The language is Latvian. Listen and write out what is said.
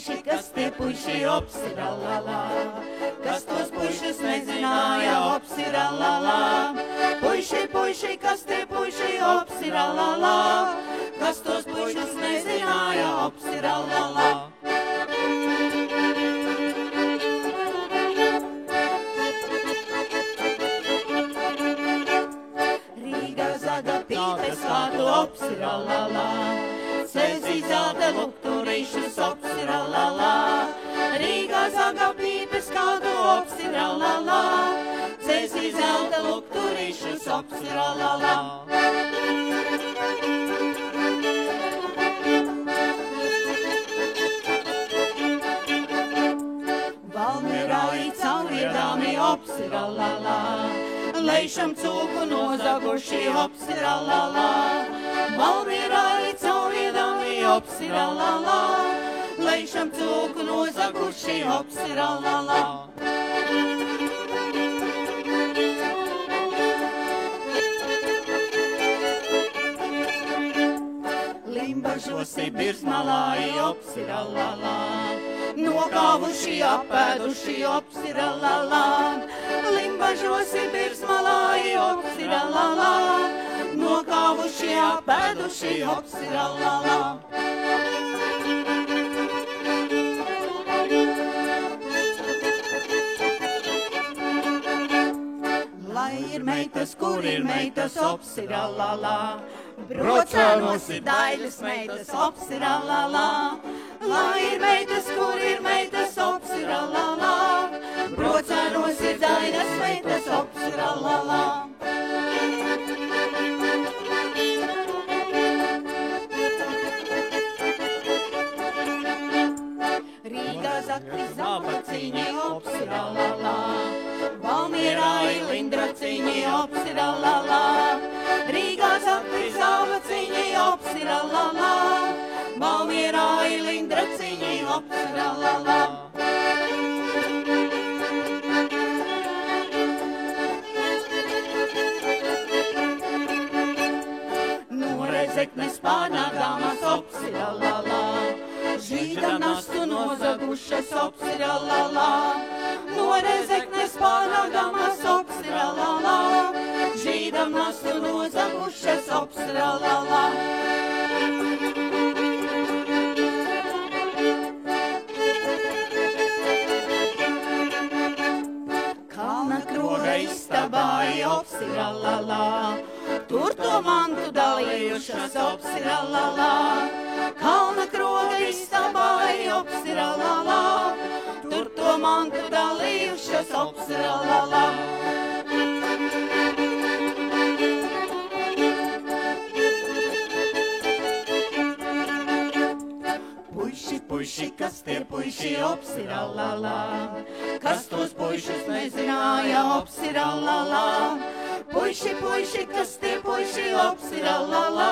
puiši, kas tie puiši, ops ir allalā. Kas tos puišus nezināja, ops ir allalā. Puiši, puiši, kas tie puiši, ops ir allalā. Kas tos puišus nezināja, ops ir allalā. Pīpes kādu ops ir allalā, Cezī zelta lukturīšus ops ir allalā. Rīgā zaga pīpes kādu ops ir allalā, Cezī zelta lukturīšus ops ir allalā. Valmierā I cauriedāmi ops ir allalā, Leišam cūku nozaguši ops ir allalā. Valmierā I cauriedāmi ops ir allalā, Leišam cūku nozaguši ops ir allalā. Limbažosi Birzmalā I ops ir allalā, Nokāvuši apēduši ops ir allalā. Limbažosi Birzmalā I ops ir allalā, Nokāvuši apēduši ops ir allalā. Lai ir meitas, kur ir meitas, ops ir allalā. Brocēnos ir daļas meitas, ops ir allalā. Lai ir meitas, kur ir meitas, ops ir allalā. Brocēnos ir daļas meitas, ops ir allalā. Rīgā zakti zabaciņi, ops ir allalā. Valmierā I lindraciņi, ops ir allalā. Rīgā zakti zabaciņi, ops ir allalā. Valmierā I lindraciņi, ops ir allalā. Rezeknes pārnākdāmas ops ir allalā. Žīdam nastu nozagušas ops ir allalā. No Rezeknes pārnākdāmas ops ir allalā. Žīdam nastu nozagušas ops ir allalā. Kalna kroga istabā ops ir allalā. Tur to mantu dalījušas ops ir allalā. Kalna kroga istabā ops ir allalā. Tur to mantu dalījušas ops ir allalā. Puiši, puiši, kas tie puiši, ops ir allalā. Kas tos puišus nezināja, ops ir allalā. Puiši, puiši, kas tie puiši, ops ir allalā.